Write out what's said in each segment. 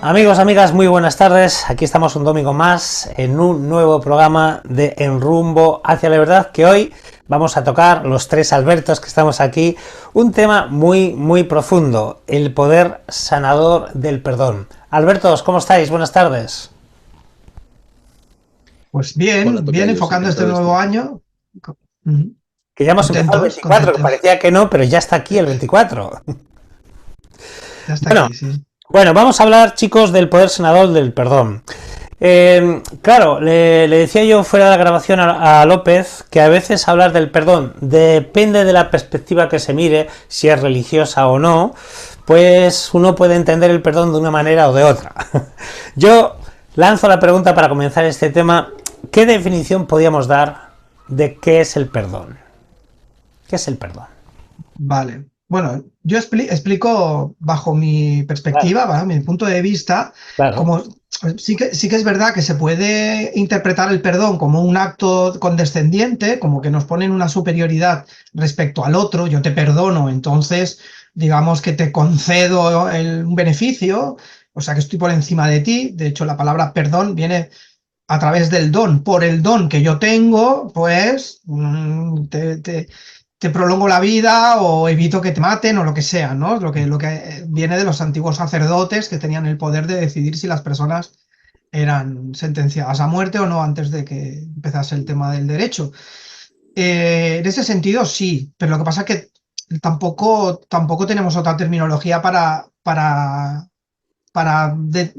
Amigos, amigas, muy buenas tardes. Aquí estamos un domingo más en un nuevo programa de En Rumbo hacia la Verdad, que hoy vamos a tocar los tres Albertos que estamos aquí, un tema muy profundo, el poder sanador del perdón. Albertos, ¿cómo estáis? Buenas tardes. Pues Hola, bien tocayos, enfocando este encantado de estar nuevo aquí. año. Ujú. Que ya hemos empezado el Contentos, 24, que contentos. parecía que no, pero ya está aquí el 24. Ya está Bueno, aquí, sí. bueno, vamos a hablar, chicos, del poder sanador del perdón. Claro, le decía yo fuera de la grabación a López que a veces hablar del perdón depende de la perspectiva que se mire, si es religiosa o no, pues uno puede entender el perdón de una manera o de otra. Yo lanzo la pregunta para comenzar este tema: ¿qué definición podríamos dar de qué es el perdón? ¿Qué es el perdón? Vale. Bueno, yo explico bajo mi Claro, perspectiva, ¿vale? Mi punto de vista, claro. como sí que es verdad que se puede interpretar el perdón como un acto condescendiente, como que nos ponen una superioridad respecto al otro. Yo te perdono, entonces digamos que te concedo un beneficio, o sea que estoy por encima de ti. De hecho, la palabra perdón viene a través del don, por el don que yo tengo, pues te prolongo la vida o evito que te maten o lo que sea, ¿no? Lo que viene de los antiguos sacerdotes que tenían el poder de decidir si las personas eran sentenciadas a muerte o no antes de que empezase el tema del derecho. En ese sentido, sí, pero lo que pasa es que tampoco tenemos otra terminología para, de-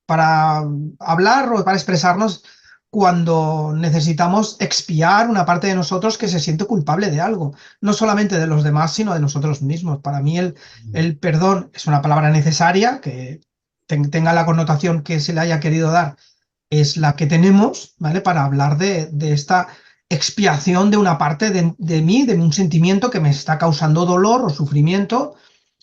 para hablar o para expresarnos cuando necesitamos expiar una parte de nosotros que se siente culpable de algo, no solamente de los demás, sino de nosotros mismos. Para mí el perdón es una palabra necesaria, que tenga la connotación que se le haya querido dar, es la que tenemos, ¿vale? Para hablar de esta expiación de una parte de mí, de un sentimiento que me está causando dolor o sufrimiento,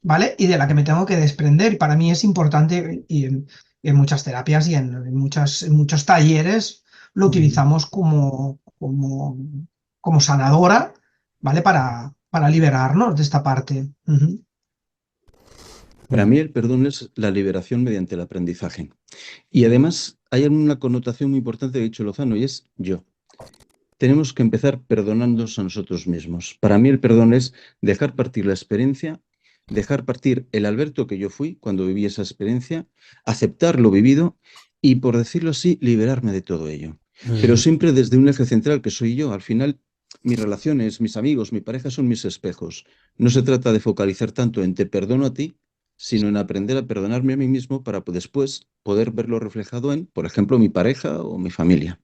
¿vale? Y de la que me tengo que desprender. Y para mí es importante, y en muchas terapias y en muchos talleres lo utilizamos como sanadora, ¿vale? Para liberarnos de esta parte. Ujú. Para mí el perdón es la liberación mediante el aprendizaje. Y además hay una connotación muy importante de dicho Lozano y es yo. Tenemos que empezar perdonándonos a nosotros mismos. Para mí el perdón es dejar partir la experiencia, dejar partir el Alberto que yo fui cuando viví esa experiencia, aceptar lo vivido y, por decirlo así, liberarme de todo ello. Pero siempre desde un eje central que soy yo. Al final, mis relaciones, mis amigos, mi pareja son mis espejos. No se trata de focalizar tanto en te perdono a ti, sino en aprender a perdonarme a mí mismo para después poder verlo reflejado en, por ejemplo, mi pareja o mi familia.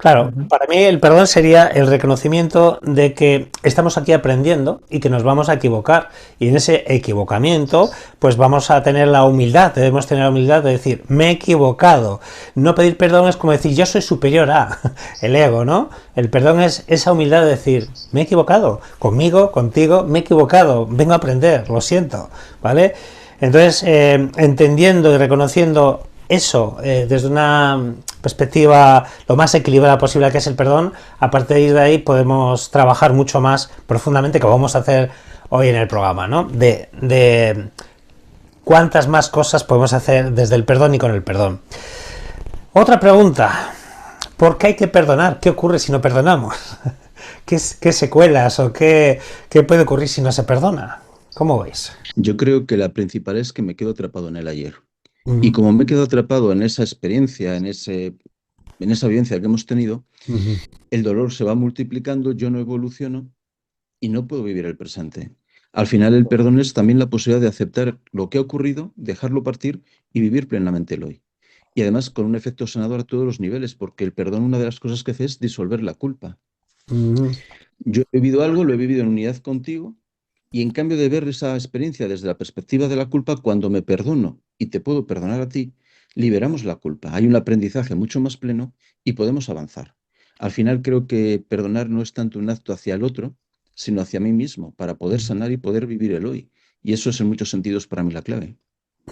Claro, Ujú. para mí el perdón sería el reconocimiento de que estamos aquí aprendiendo y que nos vamos a equivocar. Y en ese equivocamiento, pues vamos a tener la humildad, debemos tener la humildad de decir, me he equivocado. No pedir perdón es como decir, yo soy superior a el ego, ¿no? El perdón es esa humildad de decir, me he equivocado, conmigo, contigo, me he equivocado, vengo a aprender, lo siento, ¿vale? Entonces, entendiendo y reconociendo eso desde una perspectiva lo más equilibrada posible que es el perdón, a partir de ahí podemos trabajar mucho más profundamente, como vamos a hacer hoy en el programa, ¿no? De cuántas más cosas podemos hacer desde el perdón y con el perdón. Otra pregunta: ¿por qué hay que perdonar? ¿Qué ocurre si no perdonamos? ¿Qué secuelas o qué puede ocurrir si no se perdona? ¿Cómo veis? Yo creo que la principal es que me quedo atrapado en el ayer. Uh Y -huh. como me quedo atrapado en esa experiencia, en esa vivencia que hemos tenido, Uh -huh. el dolor se va multiplicando, yo no evoluciono y no puedo vivir el presente. Al final el perdón es también la posibilidad de aceptar lo que ha ocurrido, dejarlo partir y vivir plenamente el hoy. Y además con un efecto sanador a todos los niveles, porque el perdón una de las cosas que hace es disolver la culpa. Uh -huh. Yo he vivido algo, lo he vivido en unidad contigo, y en cambio de ver esa experiencia desde la perspectiva de la culpa, cuando me perdono y te puedo perdonar a ti, liberamos la culpa. Hay un aprendizaje mucho más pleno y podemos avanzar. Al final creo que perdonar no es tanto un acto hacia el otro, sino hacia mí mismo, para poder sanar y poder vivir el hoy. Y eso es en muchos sentidos para mí la clave.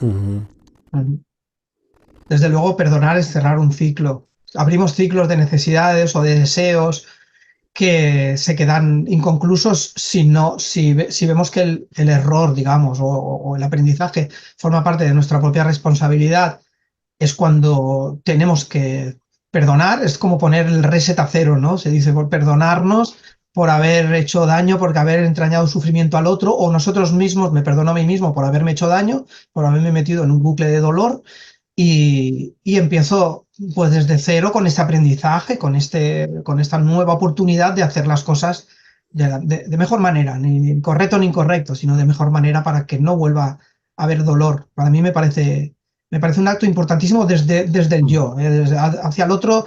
Uh -huh. Ujú. Desde luego, perdonar es cerrar un ciclo. Abrimos ciclos de necesidades o de deseos que se quedan inconclusos si vemos que el error, digamos, o el aprendizaje forma parte de nuestra propia responsabilidad. Es cuando tenemos que perdonar, es como poner el reset a cero, ¿no? Se dice por perdonarnos por haber hecho daño, por haber entrañado sufrimiento al otro, o nosotros mismos, me perdono a mí mismo por haberme hecho daño, por haberme metido en un bucle de dolor, y empiezo pues desde cero con este aprendizaje, con esta nueva oportunidad de hacer las cosas de mejor manera, ni correcto ni incorrecto, sino de mejor manera para que no vuelva a haber dolor. Para mí me parece un acto importantísimo desde el yo. Hacia el otro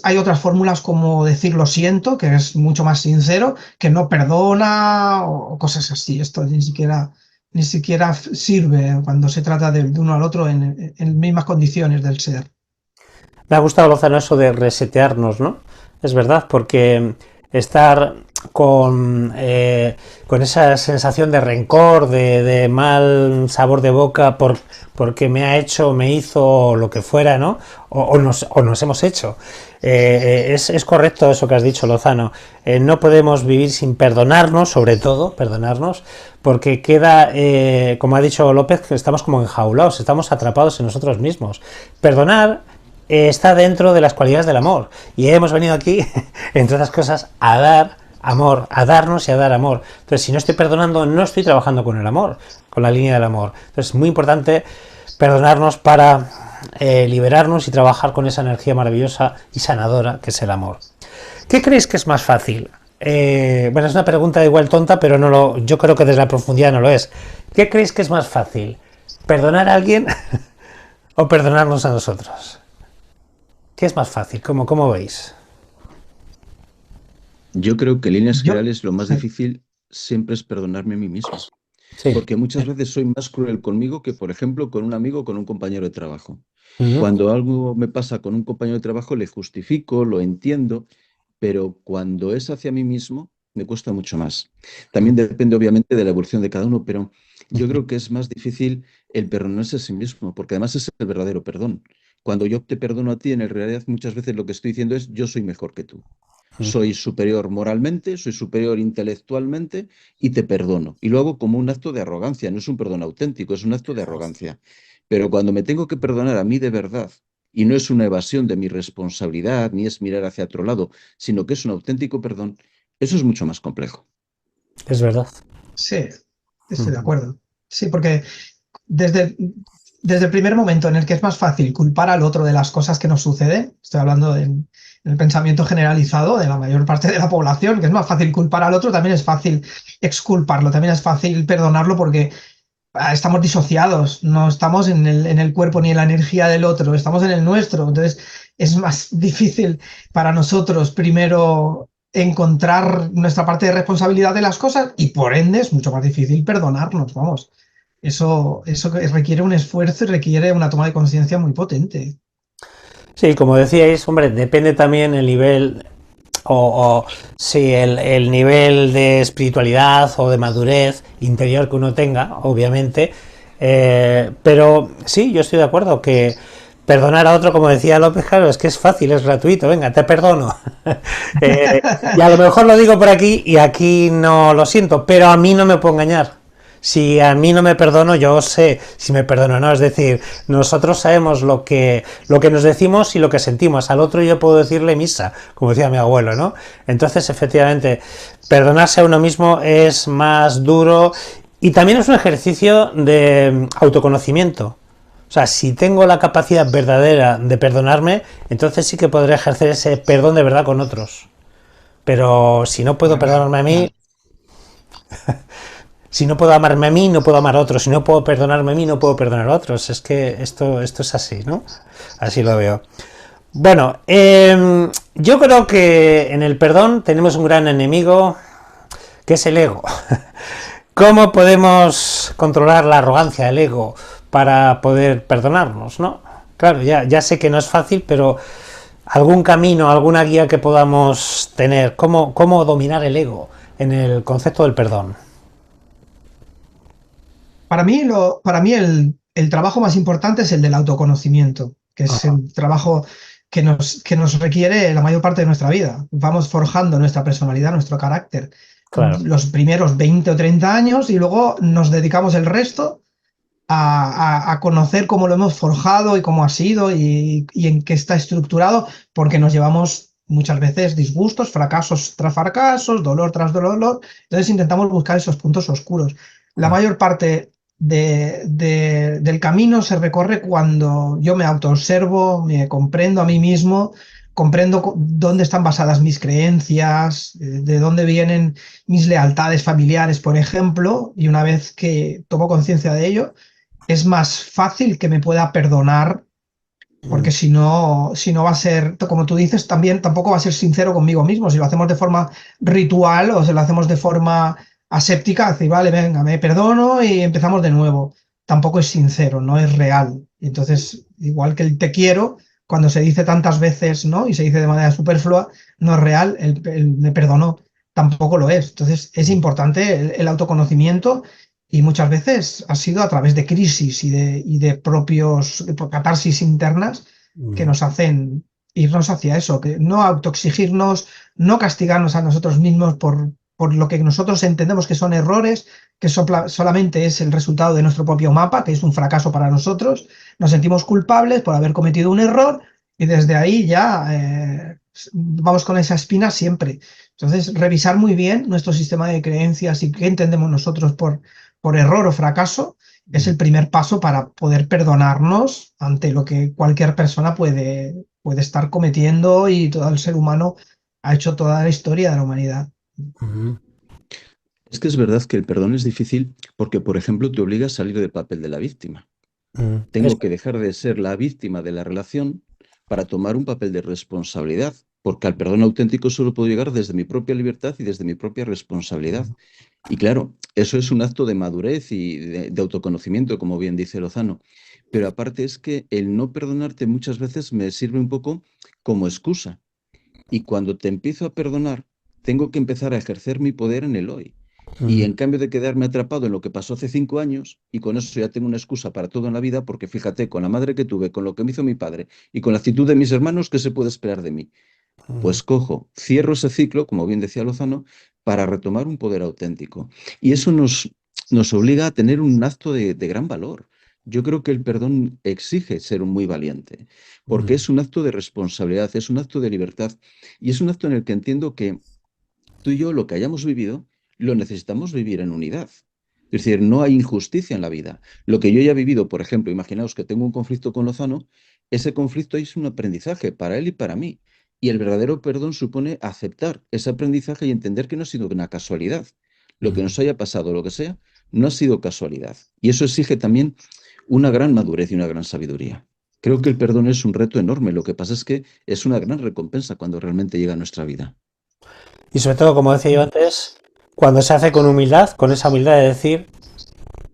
hay otras fórmulas como decir lo siento, que es mucho más sincero, que no perdona o cosas así. Esto ni siquiera sirve cuando se trata de uno al otro en mismas condiciones del ser. Me ha gustado, Lozano, eso de resetearnos, ¿no? Es verdad, porque estar con esa sensación de rencor, de mal sabor de boca porque me hizo lo que fuera, ¿no? O nos hemos hecho. Es correcto eso que has dicho, Lozano. No podemos vivir sin perdonarnos, sobre todo perdonarnos, porque queda, como ha dicho López, que estamos como enjaulados, estamos atrapados en nosotros mismos. Perdonar está dentro de las cualidades del amor, y hemos venido aquí, entre otras cosas, a dar amor, a darnos y a dar amor. Entonces, si no estoy perdonando, no estoy trabajando con el amor, con la línea del amor. Entonces, es muy importante perdonarnos para liberarnos y trabajar con esa energía maravillosa y sanadora que es el amor. ¿Qué creéis que es más fácil? Bueno, es una pregunta igual tonta, pero yo creo que desde la profundidad no lo es. ¿Qué creéis que es más fácil? ¿Perdonar a alguien o perdonarnos a nosotros? ¿Qué es más fácil? ¿Cómo veis? Yo creo que en líneas generales lo más difícil siempre es perdonarme a mí mismo. Sí. Porque muchas veces soy más cruel conmigo que, por ejemplo, con un amigo o con un compañero de trabajo. Uh-huh. Cuando algo me pasa con un compañero de trabajo, le justifico, lo entiendo, pero cuando es hacia mí mismo, me cuesta mucho más. También depende, obviamente, de la evolución de cada uno, pero yo creo que es más difícil el perdonarse a sí mismo, porque además es el verdadero perdón. Cuando yo te perdono a ti, en realidad muchas veces lo que estoy diciendo es yo soy mejor que tú. Soy superior moralmente, soy superior intelectualmente y te perdono. Y lo hago como un acto de arrogancia, no es un perdón auténtico, es un acto de arrogancia. Pero cuando me tengo que perdonar a mí de verdad, y no es una evasión de mi responsabilidad, ni es mirar hacia otro lado, sino que es un auténtico perdón, eso es mucho más complejo. Es verdad. Sí, estoy de acuerdo. Sí, porque desde el primer momento en el que es más fácil culpar al otro de las cosas que nos suceden, estoy hablando en el pensamiento generalizado de la mayor parte de la población, que es más fácil culpar al otro, también es fácil exculparlo, también es fácil perdonarlo porque estamos disociados, no estamos en el cuerpo ni en la energía del otro, estamos en el nuestro. Entonces es más difícil para nosotros primero encontrar nuestra parte de responsabilidad de las cosas y por ende es mucho más difícil perdonarnos, vamos. Eso requiere un esfuerzo y requiere una toma de conciencia muy potente. Sí, como decíais, hombre, depende también el nivel sí, el nivel de espiritualidad o de madurez interior que uno tenga, obviamente. Pero sí, yo estoy de acuerdo que perdonar a otro, como decía López, claro, es que es fácil, es gratuito, venga, te perdono. Y a lo mejor lo digo por aquí y aquí no lo siento, pero a mí no me puedo engañar. Si a mí no me perdono, yo sé si me perdono o no. Es decir, nosotros sabemos lo que nos decimos y lo que sentimos. Al otro yo puedo decirle misa, como decía mi abuelo, ¿no? Entonces, efectivamente, perdonarse a uno mismo es más duro y también es un ejercicio de autoconocimiento. O sea, si tengo la capacidad verdadera de perdonarme, entonces sí que podré ejercer ese perdón de verdad con otros. Pero si no puedo perdonarme a mí... Si no puedo amarme a mí, no puedo amar a otros. Si no puedo perdonarme a mí, no puedo perdonar a otros. Es que esto es así, ¿no? Así lo veo. Bueno, yo creo que en el perdón tenemos un gran enemigo, que es el ego. ¿Cómo podemos controlar la arrogancia del ego para poder perdonarnos, no? Claro, ya sé que no es fácil, pero algún camino, alguna guía que podamos tener. ¿Cómo dominar el ego en el concepto del perdón? Para mí el trabajo más importante es el del autoconocimiento, que es el trabajo que nos requiere la mayor parte de nuestra vida. Vamos forjando nuestra personalidad, nuestro carácter Claro. los primeros 20 o 30 años y luego nos dedicamos el resto a conocer cómo lo hemos forjado y cómo ha sido y en qué está estructurado, porque nos llevamos muchas veces disgustos, fracasos tras fracasos, dolor tras dolor. Entonces intentamos buscar esos puntos oscuros. La mayor parte del camino se recorre cuando yo me autoobservo, me comprendo a mí mismo, comprendo dónde están basadas mis creencias, de dónde vienen mis lealtades familiares, por ejemplo, y una vez que tomo conciencia de ello, es más fácil que me pueda perdonar, porque si no va a ser, como tú dices, también tampoco va a ser sincero conmigo mismo. Si lo hacemos de forma ritual o si lo hacemos de forma aséptica, decir, vale, venga, me perdono y empezamos de nuevo. Tampoco es sincero, no es real. Entonces, igual que el te quiero, cuando se dice tantas veces, ¿no? Y se dice de manera superflua, no es real, el me perdonó, tampoco lo es. Entonces, es importante el autoconocimiento y muchas veces ha sido a través de crisis y de propios de catarsis internas que nos hacen irnos hacia eso, que no autoexigirnos, no castigarnos a nosotros mismos por lo que nosotros entendemos que son errores, que solamente es el resultado de nuestro propio mapa, que es un fracaso para nosotros. Nos sentimos culpables por haber cometido un error y desde ahí ya vamos con esa espina siempre. Entonces, revisar muy bien nuestro sistema de creencias y qué entendemos nosotros por error o fracaso es el primer paso para poder perdonarnos ante lo que cualquier persona puede estar cometiendo y todo el ser humano ha hecho toda la historia de la humanidad. Es que es verdad que el perdón es difícil porque, por ejemplo, te obliga a salir del papel de la víctima. Tengo que dejar de ser la víctima de la relación para tomar un papel de responsabilidad, porque al perdón auténtico solo puedo llegar desde mi propia libertad y desde mi propia responsabilidad. Y claro, eso es un acto de madurez y de autoconocimiento, como bien dice Lozano. Pero aparte es que el no perdonarte muchas veces me sirve un poco como excusa. Y cuando te empiezo a perdonar, tengo que empezar a ejercer mi poder en el hoy. Y en cambio de quedarme atrapado en lo que pasó hace 5 años, y con eso ya tengo una excusa para todo en la vida, porque fíjate, con la madre que tuve, con lo que me hizo mi padre y con la actitud de mis hermanos, ¿qué se puede esperar de mí? Pues cojo, cierro ese ciclo, como bien decía Lozano, para retomar un poder auténtico. Y eso nos obliga a tener un acto de gran valor. Yo creo que el perdón exige ser muy valiente, porque es un acto de responsabilidad, es un acto de libertad y es un acto en el que entiendo que tú y yo lo que hayamos vivido lo necesitamos vivir en unidad. Es decir, no hay injusticia en la vida. Lo que yo haya vivido, por ejemplo, imaginaos que tengo un conflicto con Lozano, ese conflicto es un aprendizaje para él y para mí. Y el verdadero perdón supone aceptar ese aprendizaje y entender que no ha sido una casualidad. Lo que nos haya pasado, lo que sea, no ha sido casualidad. Y eso exige también una gran madurez y una gran sabiduría. Creo que el perdón es un reto enorme. Lo que pasa es que es una gran recompensa cuando realmente llega a nuestra vida. Y sobre todo, como decía yo antes, cuando se hace con humildad, con esa humildad de decir,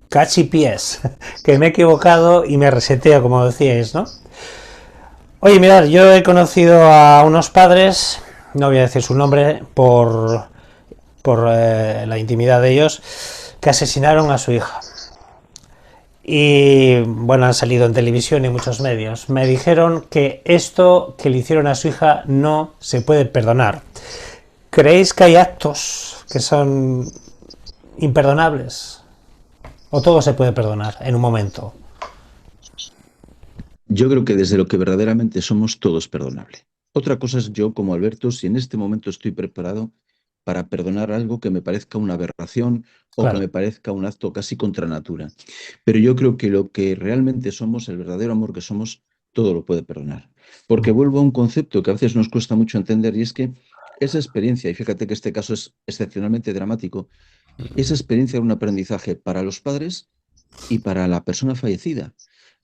cachi pies, que me he equivocado y me reseteo, como decíais, ¿no? Oye, mirad, yo he conocido a unos padres, no voy a decir su nombre por la intimidad de ellos, que asesinaron a su hija. Y bueno, han salido en televisión y en muchos medios. Me dijeron que esto que le hicieron a su hija no se puede perdonar. ¿Creéis que hay actos que son imperdonables? ¿O todo se puede perdonar en un momento? Yo creo que desde lo que verdaderamente somos, todo es perdonable. Otra cosa es yo, como Alberto, si en este momento estoy preparado para perdonar algo que me parezca una aberración o que Claro. me parezca un acto casi contra natura. Pero yo creo que lo que realmente somos, el verdadero amor que somos, todo lo puede perdonar. Porque vuelvo a un concepto que a veces nos cuesta mucho entender y es que esa experiencia, y fíjate que este caso es excepcionalmente dramático, esa experiencia era un aprendizaje para los padres y para la persona fallecida.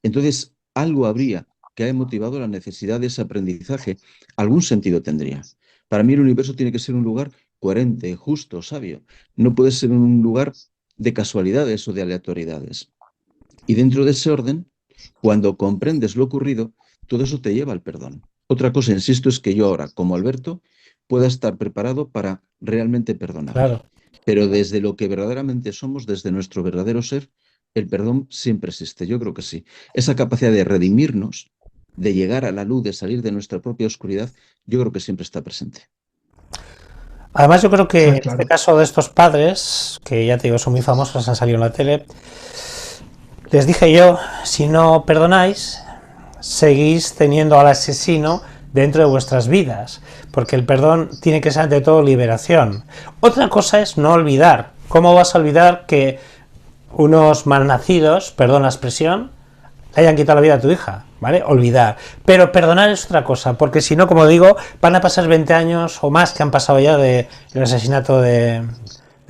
Entonces, algo habría que haya motivado la necesidad de ese aprendizaje. Algún sentido tendría. Para mí el universo tiene que ser un lugar coherente, justo, sabio. No puede ser un lugar de casualidades o de aleatoriedades. Y dentro de ese orden, cuando comprendes lo ocurrido, todo eso te lleva al perdón. Otra cosa, insisto, es que yo ahora, como Alberto, pueda estar preparado para realmente perdonar. Claro. Pero desde lo que verdaderamente somos, desde nuestro verdadero ser, el perdón siempre existe. Yo creo que sí. Esa capacidad de redimirnos de llegar a la luz, de salir de nuestra propia oscuridad, yo creo que siempre está presente. Además, yo creo que en este Claro. caso de estos padres, que ya te digo, son muy famosos, han salido en la tele, les dije yo, si no perdonáis, seguís teniendo al asesino dentro de vuestras vidas, porque el perdón tiene que ser ante todo liberación. Otra cosa es no olvidar. ¿Cómo vas a olvidar que unos malnacidos, perdón la expresión, le hayan quitado la vida a tu hija? ¿Vale? Olvidar. Pero perdonar es otra cosa, porque si no, como digo, van a pasar 20 años o más que han pasado ya del asesinato de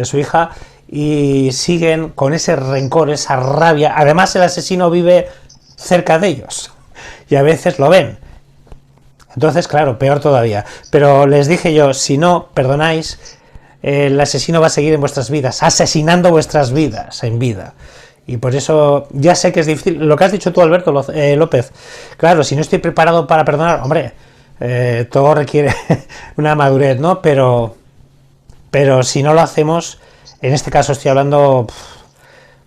su hija y siguen con ese rencor, esa rabia. Además, el asesino vive cerca de ellos y a veces lo ven. Entonces, claro, peor todavía. Pero les dije yo, si no perdonáis, el asesino va a seguir en vuestras vidas, asesinando vuestras vidas en vida. Y por eso ya sé que es difícil. Lo que has dicho tú, Alberto López, claro, si no estoy preparado para perdonar, hombre, todo requiere una madurez, ¿no? Pero si no lo hacemos, en este caso estoy hablando,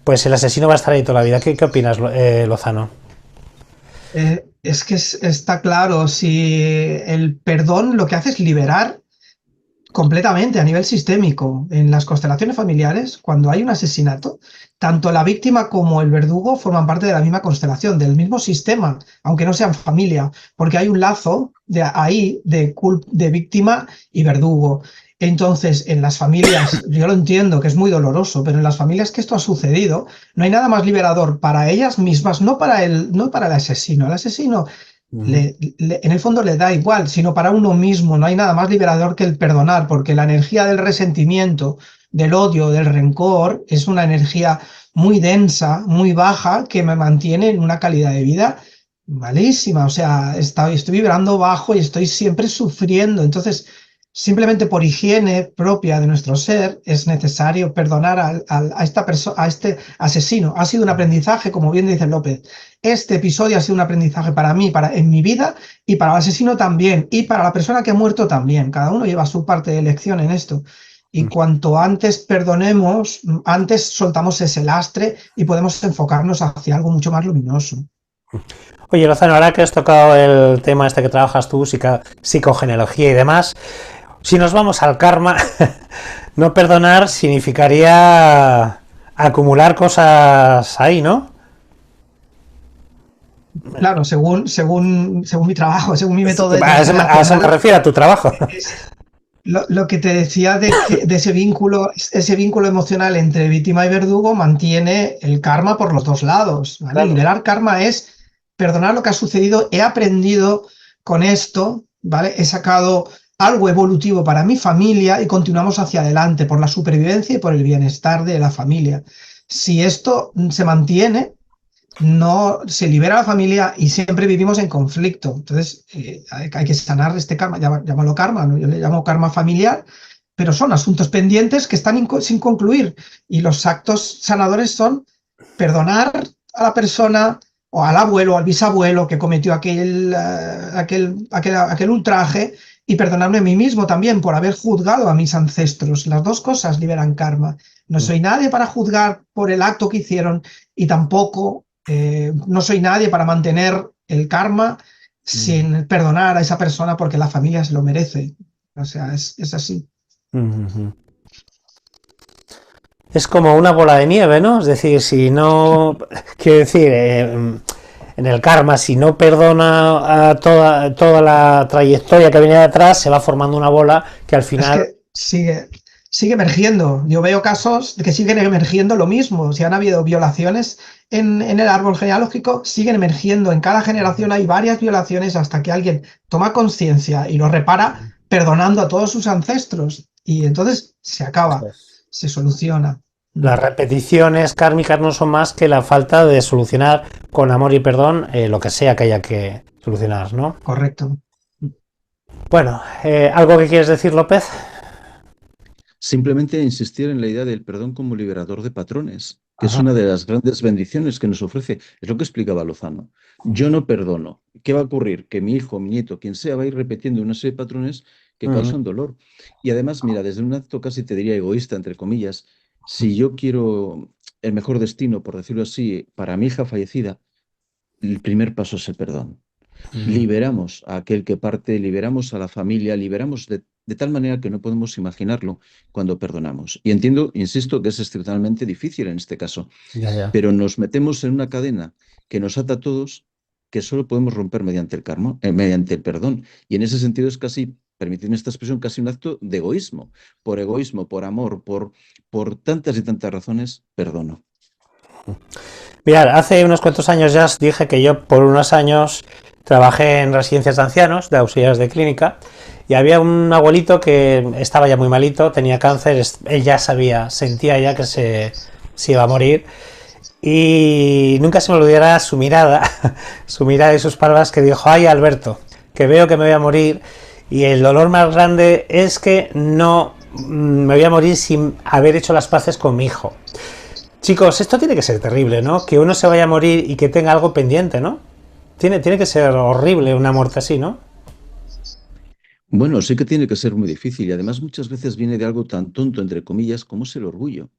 pues el asesino va a estar ahí toda la vida. ¿Qué opinas, Lozano? Es que está claro, si el perdón lo que hace es liberar completamente a nivel sistémico. En las constelaciones familiares, cuando hay un asesinato, tanto la víctima como el verdugo forman parte de la misma constelación, del mismo sistema, aunque no sean familia, porque hay un lazo de víctima y verdugo. Entonces, en las familias, yo lo entiendo que es muy doloroso, pero en las familias que esto ha sucedido, no hay nada más liberador para ellas mismas, no para el asesino. El asesino en el fondo le da igual, sino para uno mismo. No hay nada más liberador que el perdonar, porque la energía del resentimiento, del odio, del rencor, es una energía muy densa, muy baja, que me mantiene en una calidad de vida malísima. O sea, estoy vibrando bajo y estoy siempre sufriendo. Entonces, simplemente por higiene propia de nuestro ser, es necesario perdonar a esta persona, a este asesino. Ha sido un aprendizaje, como bien dice López. Este episodio ha sido un aprendizaje para mí, en mi vida, y para el asesino también, y para la persona que ha muerto también. Cada uno lleva su parte de lección en esto. Y cuanto antes perdonemos, antes soltamos ese lastre y podemos enfocarnos hacia algo mucho más luminoso. Oye, Lozano, ahora que has tocado el tema este que trabajas tú, psicogenealogía y demás, si nos vamos al karma, no perdonar significaría acumular cosas ahí, ¿no? Claro, según mi trabajo, según mi método A eso me refiero, a tu trabajo. es lo que te decía de ese vínculo emocional entre víctima y verdugo mantiene el karma por los dos lados, ¿vale? Claro. Liberar karma es perdonar lo que ha sucedido, he aprendido con esto, ¿vale? He sacado algo evolutivo para mi familia y continuamos hacia adelante por la supervivencia y por el bienestar de la familia. Si esto se mantiene, no se libera la familia y siempre vivimos en conflicto. Entonces, hay que sanar este karma, llámalo karma, ¿no? Yo le llamo karma familiar, pero son asuntos pendientes que están sin concluir. Y los actos sanadores son perdonar a la persona o al abuelo o al bisabuelo que cometió aquel ultraje, y perdonarme a mí mismo también por haber juzgado a mis ancestros. Las dos cosas liberan karma. No soy nadie para juzgar por el acto que hicieron, y tampoco no soy nadie para mantener el karma sin perdonar a esa persona porque la familia se lo merece. O sea, es así. Es como una bola de nieve, ¿no? Es decir, si no, quiero decir, en el karma, si no perdona a toda la trayectoria que viene de atrás, se va formando una bola que al final... Es que sigue emergiendo. Yo veo casos de que siguen emergiendo lo mismo. Si han habido violaciones en el árbol genealógico, siguen emergiendo. En cada generación hay varias violaciones hasta que alguien toma conciencia y lo repara perdonando a todos sus ancestros. Y entonces se acaba, se soluciona. Las repeticiones kármicas no son más que la falta de solucionar con amor y perdón lo que sea que haya que solucionar, ¿no? Correcto. Bueno, ¿algo que quieres decir, López? Simplemente insistir en la idea del perdón como liberador de patrones, que es Ajá. una de las grandes bendiciones que nos ofrece. Es lo que explicaba Lozano. Yo no perdono. ¿Qué va a ocurrir? Que mi hijo, mi nieto, quien sea, va a ir repitiendo una serie de patrones que causan dolor. Y además, mira, desde un acto casi te diría egoísta, entre comillas, si yo quiero el mejor destino, por decirlo así, para mi hija fallecida, el primer paso es el perdón. Liberamos a aquel que parte, liberamos a la familia, liberamos de tal manera que no podemos imaginarlo cuando perdonamos. Y entiendo, insisto, que es excepcionalmente difícil en este caso, Ya. pero nos metemos en una cadena que nos ata a todos, que solo podemos romper mediante el karma, mediante el perdón. Y en ese sentido es casi, permitidme esta expresión, casi un acto de egoísmo, por amor, por tantas y tantas razones, perdono. Mirad, hace unos cuantos años ya os dije que yo por unos años trabajé en residencias de ancianos, de auxiliares de clínica, y había un abuelito que estaba ya muy malito, tenía cáncer, él ya sabía, sentía ya que se iba a morir, y nunca se me olvidará su mirada y sus palabras, que dijo: ay, Alberto, que veo que me voy a morir, y el dolor más grande es que no me voy a morir sin haber hecho las paces con mi hijo. Chicos, esto tiene que ser terrible, ¿no? Que uno se vaya a morir y que tenga algo pendiente, ¿no? Tiene que ser horrible una muerte así, ¿no? Bueno, sí que tiene que ser muy difícil y además muchas veces viene de algo tan tonto, entre comillas, como es el orgullo.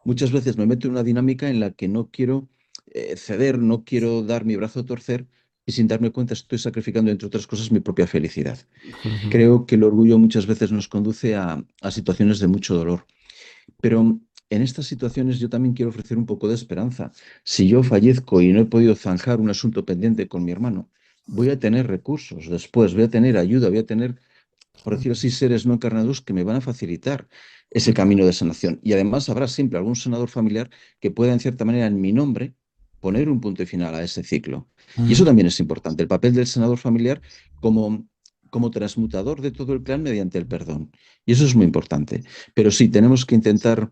Muchas veces me meto en una dinámica en la que no quiero ceder, no quiero dar mi brazo a torcer y sin darme cuenta estoy sacrificando, entre otras cosas, mi propia felicidad. Creo que el orgullo muchas veces nos conduce a situaciones de mucho dolor. Pero en estas situaciones yo también quiero ofrecer un poco de esperanza. Si yo fallezco y no he podido zanjar un asunto pendiente con mi hermano, voy a tener recursos después, voy a tener ayuda, voy a tener, por decirlo así, seres no encarnados que me van a facilitar ese camino de sanación. Y además habrá siempre algún sanador familiar que pueda, en cierta manera, en mi nombre, poner un punto final a ese ciclo. Y eso también es importante, el papel del sanador familiar como transmutador de todo el clan mediante el perdón. Y eso es muy importante. Pero sí, tenemos que intentar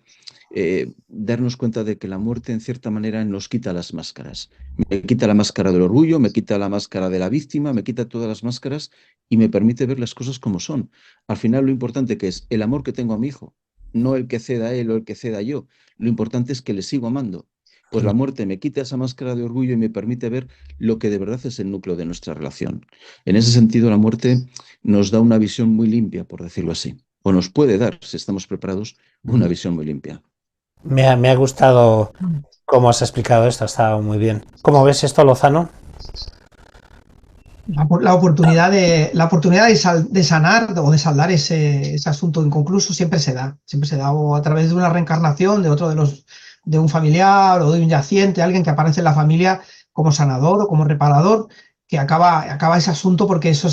darnos cuenta de que la muerte, en cierta manera, nos quita las máscaras. Me quita la máscara del orgullo, me quita la máscara de la víctima, me quita todas las máscaras y me permite ver las cosas como son. Al final, lo importante que es el amor que tengo a mi hijo, no el que ceda a él o el que ceda yo. Lo importante es que le sigo amando. Pues la muerte me quita esa máscara de orgullo y me permite ver lo que de verdad es el núcleo de nuestra relación. En ese sentido, la muerte nos da una visión muy limpia, por decirlo así. O nos puede dar, si estamos preparados, una visión muy limpia. Me ha gustado cómo has explicado esto, ha estado muy bien. ¿Cómo ves esto, Lozano? La oportunidad de sanar o de saldar ese asunto inconcluso siempre se da o a través de una reencarnación de un familiar o de un yaciente, alguien que aparece en la familia como sanador o como reparador, que acaba ese asunto, porque eso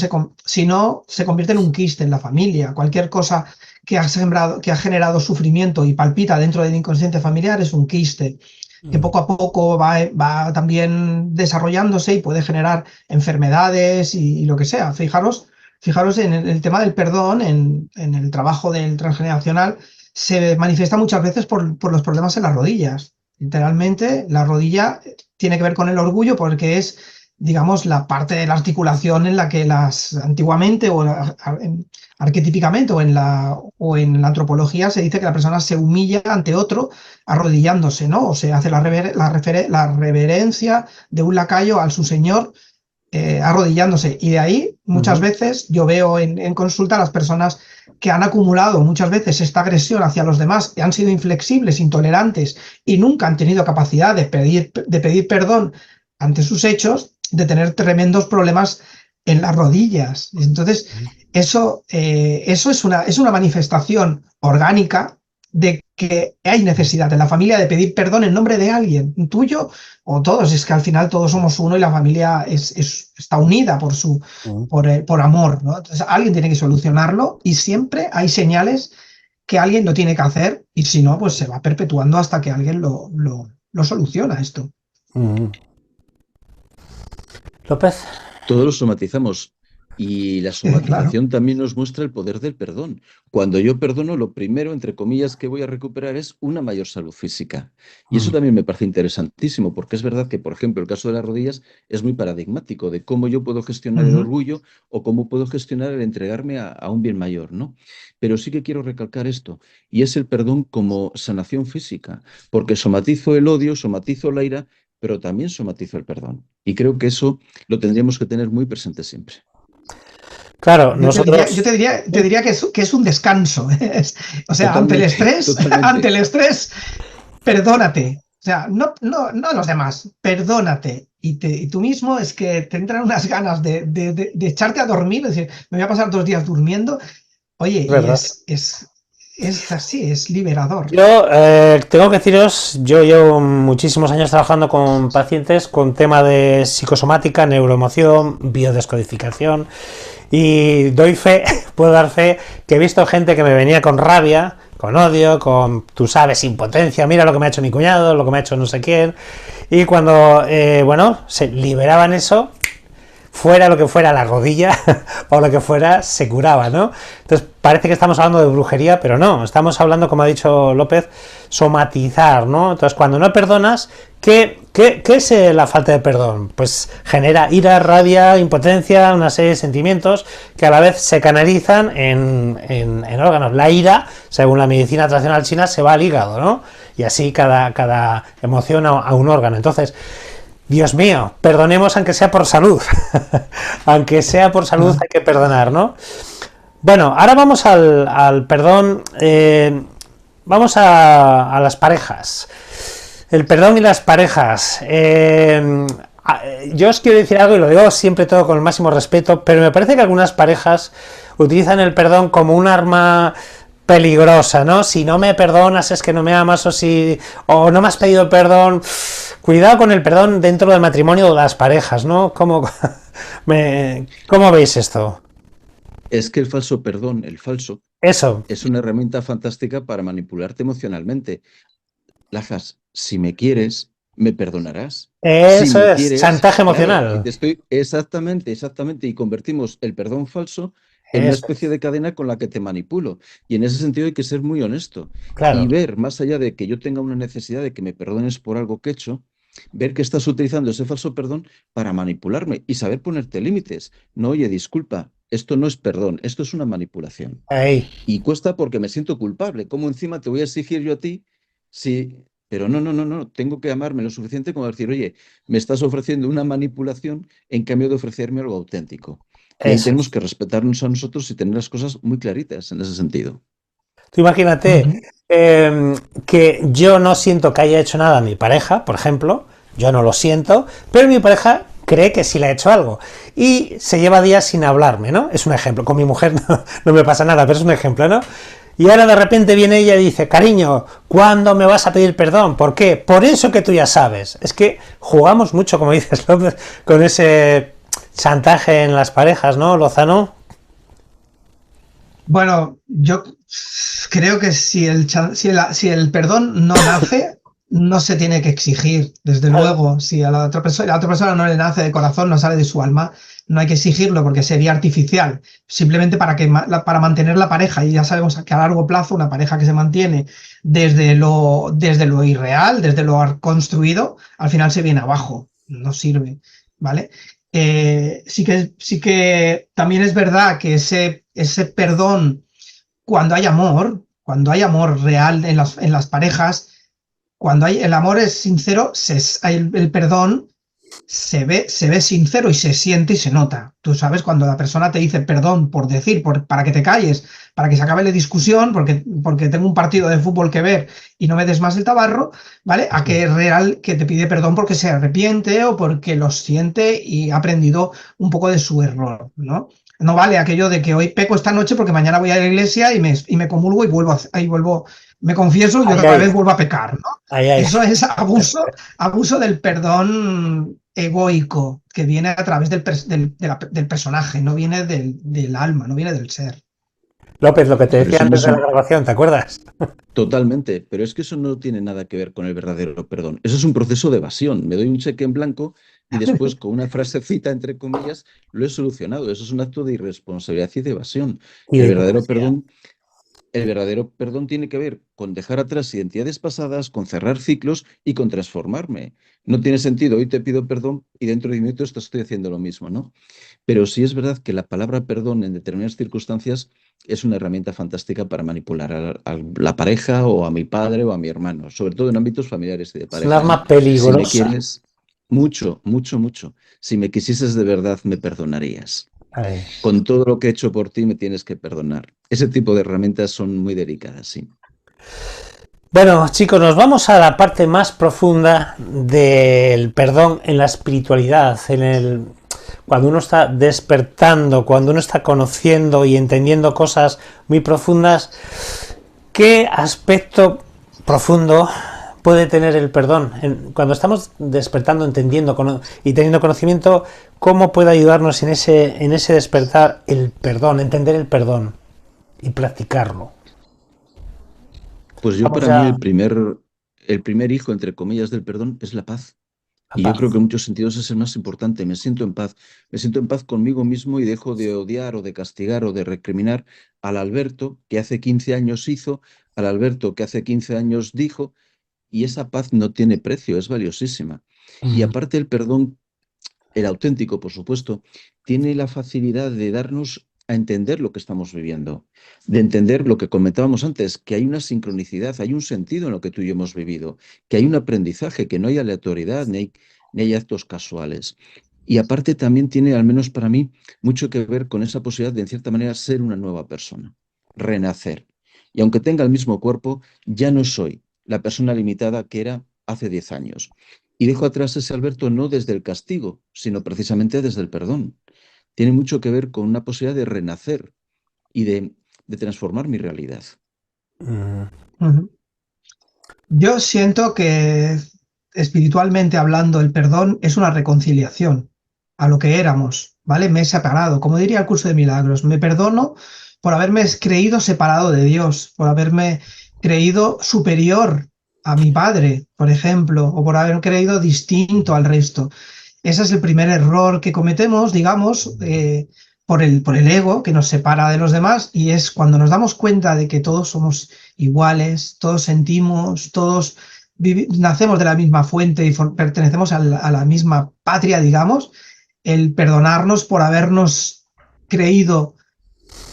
si no se convierte en un quiste en la familia. Cualquier cosa que ha generado sufrimiento y palpita dentro del inconsciente familiar es un quiste que poco a poco va también desarrollándose y puede generar enfermedades y lo que sea. Fijaros en el tema del perdón, en el trabajo del transgeneracional, se manifiesta muchas veces por los problemas en las rodillas. Literalmente, la rodilla tiene que ver con el orgullo porque es, digamos, la parte de la articulación en la que antiguamente o arquetípicamente o en la antropología se dice que la persona se humilla ante otro arrodillándose, ¿no? O se hace la reverencia de un lacayo a su señor arrodillándose. Y de ahí, muchas veces, yo veo en consulta a las personas que han acumulado muchas veces esta agresión hacia los demás, que han sido inflexibles, intolerantes y nunca han tenido capacidad de pedir perdón ante sus hechos, de tener tremendos problemas en las rodillas. Entonces, eso es una manifestación orgánica de que hay necesidad en la familia de pedir perdón en nombre de alguien, tuyo o todos. Es que al final todos somos uno y la familia está unida por amor, ¿no? Entonces alguien tiene que solucionarlo y siempre hay señales que alguien lo tiene que hacer, y si no, pues se va perpetuando hasta que alguien lo soluciona esto. López. Todos lo somatizamos y la somatización también nos muestra el poder del perdón. Cuando yo perdono, lo primero, entre comillas, que voy a recuperar es una mayor salud física. Y eso también me parece interesantísimo, porque es verdad que, por ejemplo, el caso de las rodillas es muy paradigmático de cómo yo puedo gestionar el orgullo o cómo puedo gestionar el entregarme a un bien mayor, ¿no? Pero sí que quiero recalcar esto, y es el perdón como sanación física, porque somatizo el odio, somatizo la ira, pero también somatizo el perdón. Y creo que eso lo tendríamos que tener muy presente siempre. Claro, yo te diría que es un descanso. O sea, ante el estrés, perdónate. O sea, no a los demás, perdónate y tú mismo es que te entran unas ganas de echarte a dormir, es decir, me voy a pasar 2 días durmiendo. Oye, Es y verdad. es así, es liberador. Yo tengo que deciros, yo llevo muchísimos años trabajando con pacientes con tema de psicosomática, neuroemoción, biodescodificación y doy fe, puedo dar fe que he visto gente que me venía con rabia, con odio, con, tú sabes, impotencia, mira lo que me ha hecho mi cuñado, lo que me ha hecho no sé quién, y cuando, bueno, se liberaban eso, fuera lo que fuera la rodilla o lo que fuera, se curaba, ¿no? Entonces parece que estamos hablando de brujería, pero no, estamos hablando, como ha dicho López, somatizar, ¿no? Entonces cuando no perdonas, ¿qué es la falta de perdón? Pues genera ira, rabia, impotencia, una serie de sentimientos que a la vez se canalizan en órganos. La ira, según la medicina tradicional china, se va al hígado, ¿no? Y así cada emoción a un órgano. Entonces, Dios mío, perdonemos aunque sea por salud. Aunque sea por salud hay que perdonar, ¿no? Bueno, ahora vamos al perdón. Vamos a las parejas. El perdón y las parejas. Yo os quiero decir algo y lo digo siempre todo con el máximo respeto, pero me parece que algunas parejas utilizan el perdón como un arma peligrosa, ¿no? Si no me perdonas es que no me amas o no me has pedido perdón. Cuidado con el perdón dentro del matrimonio o de las parejas, ¿no? ¿Cómo veis esto? Es que el falso perdón, el falso, Eso, es una herramienta fantástica para manipularte emocionalmente. Lajas, si me quieres, me perdonarás. Si eso me es quieres, chantaje claro, y emocional. te estoy exactamente, y convertimos el perdón falso en una Eso especie es, de cadena con la que te manipulo. Y en ese sentido hay que ser muy honesto y claro. ver, más allá de que yo tenga una necesidad de que me perdones por algo que he hecho, ver que estás utilizando ese falso perdón para manipularme y saber ponerte límites. No, oye, disculpa, esto no es perdón, esto es una manipulación. Ahí. Y cuesta porque me siento culpable. ¿Cómo encima te voy a exigir yo a ti si... Pero no, tengo que amarme lo suficiente como decir, oye, me estás ofreciendo una manipulación en cambio de ofrecerme algo auténtico. Y ahí Eso tenemos es. que respetarnos a nosotros y tener las cosas muy claritas en ese sentido. Tú imagínate Ujú. que yo no siento que haya hecho nada a mi pareja, por ejemplo, yo no lo siento, pero mi pareja cree que sí le ha hecho algo y se lleva días sin hablarme, ¿no? Es un ejemplo. Con mi mujer no me pasa nada, pero es un ejemplo, ¿no? Y ahora de repente viene ella y dice, cariño, ¿cuándo me vas a pedir perdón? ¿Por qué? Por eso que tú ya sabes. Es que jugamos mucho, como dices, López, con ese chantaje en las parejas, ¿no, Lozano? Bueno, yo creo que si el perdón no nace, no se tiene que exigir, desde luego. Si a la otra persona no le nace de corazón, no sale de su alma, no hay que exigirlo porque sería artificial, simplemente para mantener la pareja. Y ya sabemos que a largo plazo una pareja que se mantiene desde lo irreal, desde lo construido, al final se viene abajo, no sirve, ¿vale? Sí que también es verdad que ese perdón, cuando hay amor real en las parejas, cuando el amor es sincero, el perdón se ve sincero y se siente y se nota. Tú sabes, cuando la persona te dice perdón por decir, para que te calles, para que se acabe la discusión, porque tengo un partido de fútbol que ver y no me des más el tabarro, ¿vale? A que es real que te pide perdón porque se arrepiente o porque lo siente y ha aprendido un poco de su error, ¿no? No vale aquello de que hoy peco esta noche porque mañana voy a la iglesia y me comulgo y vuelvo, me confieso y Ay, otra ay, vez vuelvo a pecar, ¿no? ay, ay. Eso es abuso del perdón egoico que viene a través del personaje, no viene del alma, no viene del ser. López, lo que te Pero decía eso no antes es de la un... grabación, ¿te acuerdas? Totalmente, pero es que eso no tiene nada que ver con el verdadero perdón. Eso es un proceso de evasión. Me doy un cheque en blanco y después con una frasecita, entre comillas, lo he solucionado. Eso es un acto de irresponsabilidad y de evasión. Y El de verdadero hipocresía. perdón El verdadero perdón tiene que ver con dejar atrás identidades pasadas, con cerrar ciclos y con transformarme. No tiene sentido, hoy te pido perdón y dentro de minutos te estoy haciendo lo mismo, ¿no? Pero sí es verdad que la palabra perdón en determinadas circunstancias es una herramienta fantástica para manipular a la pareja o a mi padre o a mi hermano, sobre todo en ámbitos familiares y de Es un pareja, ¿eh? arma Si me peligrosa. quieres, mucho. Si me quisieses de verdad, me perdonarías. Ay. Con todo lo que he hecho por ti, me tienes que perdonar. Ese tipo de herramientas son muy delicadas, sí. Bueno, chicos, nos vamos a la parte más profunda del perdón en la espiritualidad, cuando uno está despertando, cuando uno está conociendo y entendiendo cosas muy profundas. ¿Qué aspecto profundo puede tener el perdón? Cuando estamos despertando, entendiendo y teniendo conocimiento, ¿cómo puede ayudarnos en ese despertar el perdón, entender el perdón y practicarlo? Pues yo Vamos para mí ya el primer hijo, entre comillas, del perdón es la paz. a Y yo creo que paz. en muchos sentidos es el más importante. Me siento en paz. Me siento en paz conmigo mismo y dejo de odiar o de castigar o de recriminar al Alberto que hace 15 años hizo, al Alberto que hace 15 años dijo, y esa paz no tiene precio, es valiosísima. Y aparte el perdón, el auténtico, por supuesto, tiene la facilidad de darnos a entender lo que estamos viviendo, de entender lo que comentábamos antes, que hay una sincronicidad, hay un sentido en lo que tú y yo hemos vivido, que hay un aprendizaje, que no hay aleatoriedad ni hay actos casuales. Y aparte también tiene, al menos para mí, mucho que ver con esa posibilidad de, en cierta manera, ser una nueva persona, renacer. Y aunque tenga el mismo cuerpo, ya no soy la persona limitada que era hace 10 años. Y dejo atrás ese Alberto no desde el castigo, sino precisamente desde el perdón. Tiene mucho que ver con una posibilidad de renacer y de transformar mi realidad. Mm, Ujú. Yo siento que espiritualmente hablando el perdón es una reconciliación a lo que éramos, ¿vale? Me he separado, como diría el curso de milagros, me perdono por haberme creído separado de Dios, por haberme creído superior a mi padre, por ejemplo, o por haber creído distinto al resto. Ese es el primer error que cometemos, digamos, por el ego que nos separa de los demás, y es cuando nos damos cuenta de que todos somos iguales, todos sentimos, todos nacemos de la misma fuente y pertenecemos a la misma patria, digamos, el perdonarnos por habernos creído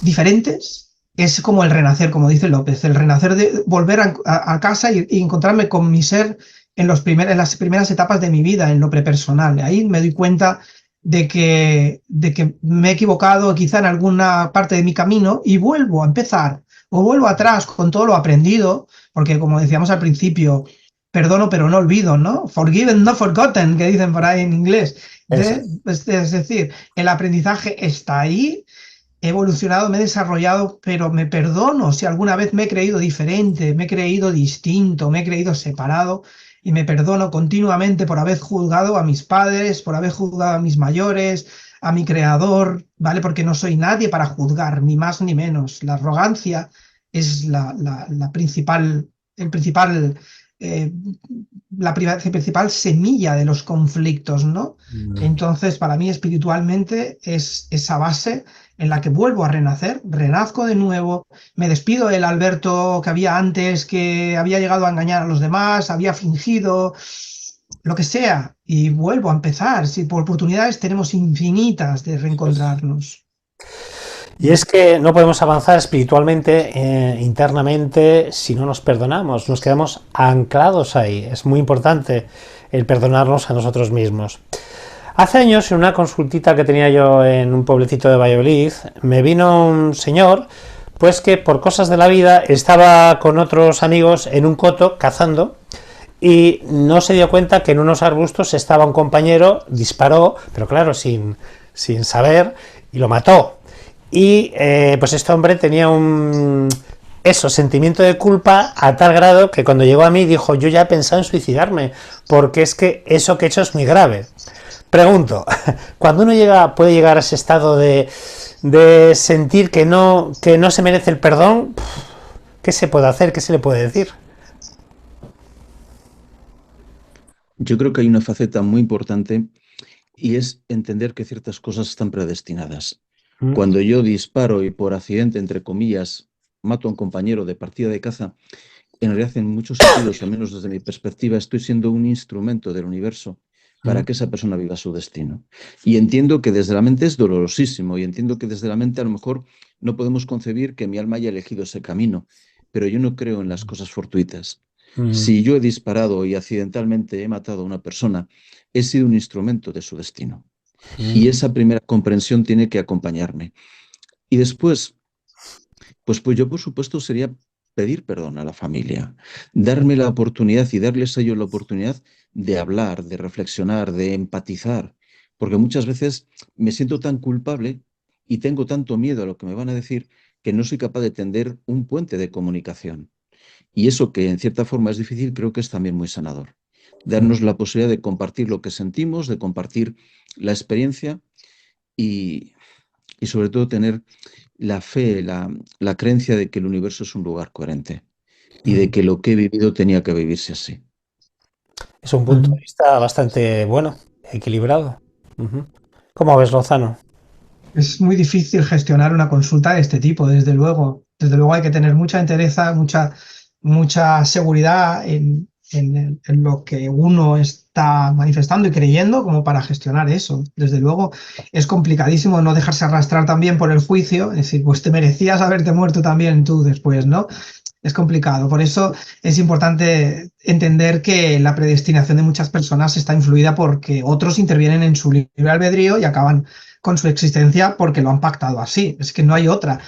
diferentes es como el renacer, como dice López, el renacer de volver a casa y encontrarme con mi ser en las primeras etapas de mi vida, en lo prepersonal. Ahí me doy cuenta de que me he equivocado quizá en alguna parte de mi camino y vuelvo a empezar o vuelvo atrás con todo lo aprendido, porque como decíamos al principio, perdono pero no olvido, ¿no? Forgiven, not forgotten, que dicen por ahí en inglés. eso. Es decir, el aprendizaje está ahí, he evolucionado, me he desarrollado, pero me perdono si alguna vez me he creído diferente, me he creído distinto, me he creído separado y me perdono continuamente por haber juzgado a mis padres, por haber juzgado a mis mayores, a mi creador, ¿vale? Porque no soy nadie para juzgar, ni más ni menos. La arrogancia es la principal, el principal, eh, principal semilla de los conflictos, ¿no? Mm. Entonces, para mí espiritualmente es esa base en la que vuelvo a renacer, renazco de nuevo, me despido del Alberto que había antes, que había llegado a engañar a los demás, había fingido, lo que sea, y vuelvo a empezar. Si por oportunidades tenemos infinitas de reencontrarnos. Y es que no podemos avanzar espiritualmente, internamente, si no nos perdonamos. Nos quedamos anclados ahí. Es muy importante el perdonarnos a nosotros mismos. Hace años, en una consultita que tenía yo en un pueblecito de Valladolid, me vino un señor, pues que por cosas de la vida estaba con otros amigos en un coto cazando y no se dio cuenta que en unos arbustos estaba un compañero, disparó, pero claro, sin saber, y lo mató. Y pues este hombre tenía sentimiento de culpa a tal grado que cuando llegó a mí dijo, yo ya he pensado en suicidarme, porque es que eso que he hecho es muy grave. Pregunto, cuando uno puede llegar a ese estado de sentir que no se merece el perdón, ¿qué se puede hacer? ¿Qué se le puede decir? Yo creo que hay una faceta muy importante y es entender que ciertas cosas están predestinadas. ¿Mm? Cuando yo disparo y por accidente, entre comillas, mato a un compañero de partida de caza, en realidad en muchos sentidos, al menos desde mi perspectiva, estoy siendo un instrumento del universo ¿Mm? para que esa persona viva su destino. Y entiendo que desde la mente es dolorosísimo y entiendo que desde la mente a lo mejor no podemos concebir que mi alma haya elegido ese camino, pero yo no creo en las cosas fortuitas. ¿Mm? Si yo he disparado y accidentalmente he matado a una persona, he sido un instrumento de su destino. ¿Mm? Y esa primera comprensión tiene que acompañarme. Y después, pues yo por supuesto sería pedir perdón a la familia, darme la oportunidad y darles a ellos la oportunidad de hablar, de reflexionar, de empatizar, porque muchas veces me siento tan culpable y tengo tanto miedo a lo que me van a decir que no soy capaz de tender un puente de comunicación. Y eso que en cierta forma es difícil, creo que es también muy sanador. Darnos la posibilidad de compartir lo que sentimos, de compartir la experiencia y, y sobre todo tener la fe, la creencia de que el universo es un lugar coherente y de que lo que he vivido tenía que vivirse así. Es un punto de vista bastante bueno, equilibrado. ¿Cómo ves, Lozano? Es muy difícil gestionar una consulta de este tipo, desde luego. Desde luego hay que tener mucha entereza, mucha seguridad en lo que uno está manifestando y creyendo como para gestionar eso. Desde luego es complicadísimo no dejarse arrastrar también por el juicio, es decir, pues te merecías haberte muerto también tú después, ¿no? Es complicado. Por eso es importante entender que la predestinación de muchas personas está influida porque otros intervienen en su libre albedrío y acaban con su existencia porque lo han pactado así. Es que no hay otra.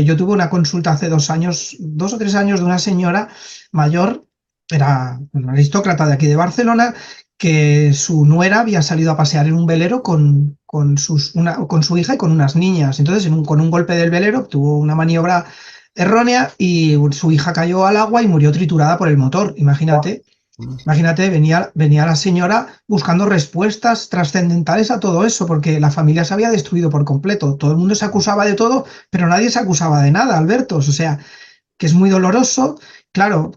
Yo tuve una consulta hace 2 años, 2 o 3 años, de una señora mayor, era una aristócrata de aquí de Barcelona, que su nuera había salido a pasear en un velero con su hija y con unas niñas. Entonces, con un golpe del velero, tuvo una maniobra errónea y su hija cayó al agua y murió triturada por el motor. Imagínate, venía la señora buscando respuestas trascendentales a todo eso, porque la familia se había destruido por completo. Todo el mundo se acusaba de todo, pero nadie se acusaba de nada, Alberto. O sea, que es muy doloroso. Claro,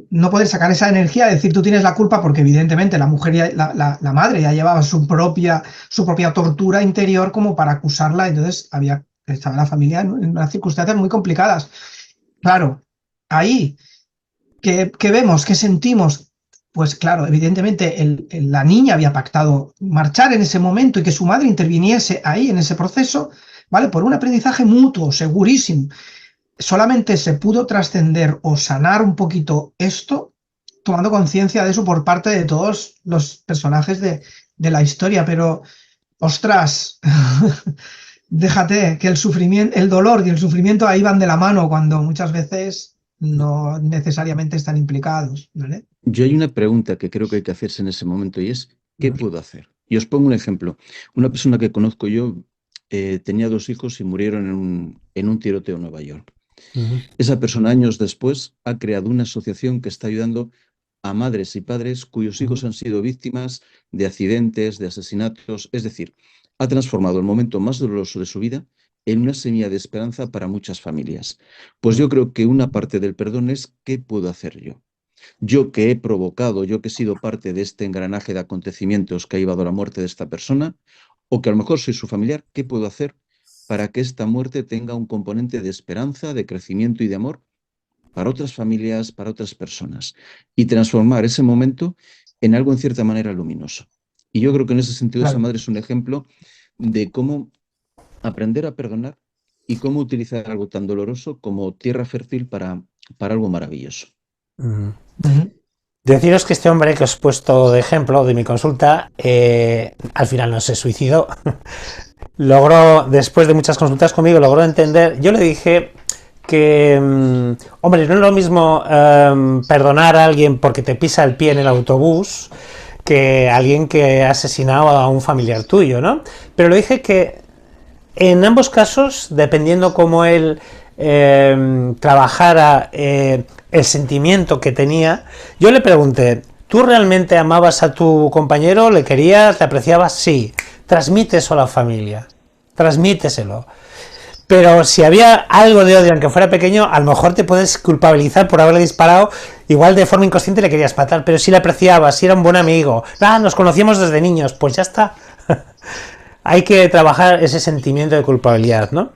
no poder sacar esa energía, decir tú tienes la culpa, porque evidentemente la mujer, la madre ya llevaba su propia tortura interior como para acusarla, entonces estaba la familia en unas circunstancias muy complicadas. Claro, ahí, ¿qué vemos? ¿Qué sentimos? Pues claro, evidentemente la niña había pactado marchar en ese momento y que su madre interviniese ahí en ese proceso, ¿vale? Por un aprendizaje mutuo, segurísimo. Solamente se pudo trascender o sanar un poquito esto tomando conciencia de eso por parte de todos los personajes de la historia, pero ostras, déjate que el dolor y el sufrimiento ahí van de la mano cuando muchas veces no necesariamente están implicados, ¿vale? Yo hay una pregunta que creo que hay que hacerse en ese momento y es, ¿qué puedo hacer? Y os pongo un ejemplo. Una persona que conozco yo tenía 2 hijos y murieron en un tiroteo en Nueva York. Esa persona años después ha creado una asociación que está ayudando a madres y padres cuyos hijos han sido víctimas de accidentes, de asesinatos, es decir, ha transformado el momento más doloroso de su vida en una semilla de esperanza para muchas familias. Pues yo creo que una parte del perdón es ¿qué puedo hacer yo? Yo que he provocado, yo que he sido parte de este engranaje de acontecimientos que ha llevado a la muerte de esta persona, o que a lo mejor soy su familiar, ¿qué puedo hacer para que esta muerte tenga un componente de esperanza, de crecimiento y de amor para otras familias, para otras personas? Y transformar ese momento en algo en cierta manera luminoso. Y yo creo que en ese sentido esa madre es un ejemplo de cómo aprender a perdonar y cómo utilizar algo tan doloroso como tierra fértil para algo maravilloso. Deciros que este hombre que os he puesto de ejemplo de mi consulta, al final no se suicidó. Logró, después de muchas consultas conmigo, logró entender. Yo le dije que, hombre, no es lo mismo perdonar a alguien porque te pisa el pie en el autobús que alguien que ha asesinado a un familiar tuyo, ¿no? Pero le dije que en ambos casos, dependiendo cómo él trabajara el sentimiento que tenía, yo le pregunté, ¿tú realmente amabas a tu compañero? ¿Le querías? ¿Le apreciabas? Sí. Transmite eso a la familia. Transmíteselo. Pero si había algo de odio, aunque fuera pequeño, a lo mejor te puedes culpabilizar por haberle disparado. Igual de forma inconsciente le querías matar, pero si le apreciabas, si era un buen amigo, nos conocíamos desde niños, pues ya está. Hay que trabajar ese sentimiento de culpabilidad, ¿no?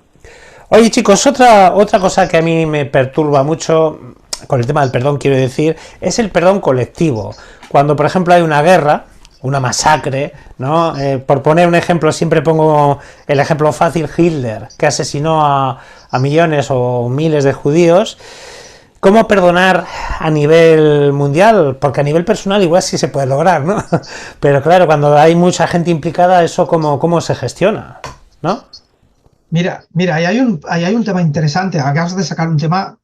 Oye, chicos, otra cosa que a mí me perturba mucho con el tema del perdón, quiero decir, es el perdón colectivo. Cuando, por ejemplo, hay una guerra, una masacre, ¿no? Por poner un ejemplo, siempre pongo el ejemplo fácil, Hitler, que asesinó a millones o miles de judíos. ¿Cómo perdonar a nivel mundial? Porque a nivel personal igual sí se puede lograr, ¿no? Pero claro, cuando hay mucha gente implicada, ¿eso cómo se gestiona? ¿No? Mira, ahí hay un tema interesante. Acabas de sacar un tema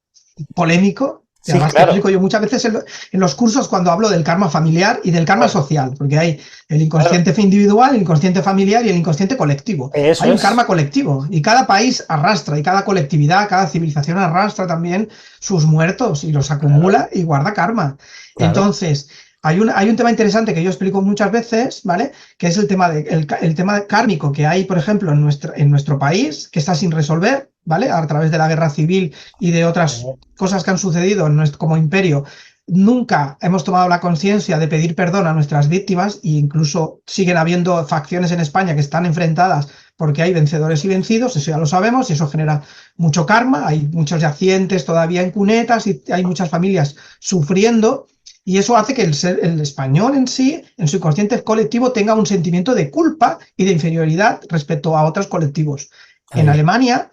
polémico. Y Sí, además te claro. explico yo muchas veces en los cursos cuando hablo del karma familiar y del karma social, porque hay el Claro, inconsciente individual, el inconsciente familiar y el inconsciente colectivo. eso Hay un es. karma colectivo y cada país arrastra y cada colectividad, cada civilización arrastra también sus muertos y los Claro, acumula y guarda karma. claro. Entonces, hay un tema interesante que yo explico muchas veces, ¿vale? Que es el tema kármico que hay, por ejemplo, en nuestro país, que está sin resolver, ¿vale? A través de la guerra civil y de otras cosas que han sucedido en como imperio. Nunca hemos tomado la conciencia de pedir perdón a nuestras víctimas e incluso siguen habiendo facciones en España que están enfrentadas porque hay vencedores y vencidos, eso ya lo sabemos, y eso genera mucho karma, hay muchos yacientes todavía en cunetas y hay muchas familias sufriendo, y eso hace que el español en sí, en su inconsciente colectivo, tenga un sentimiento de culpa y de inferioridad respecto a otros colectivos. En Ahí. Alemania,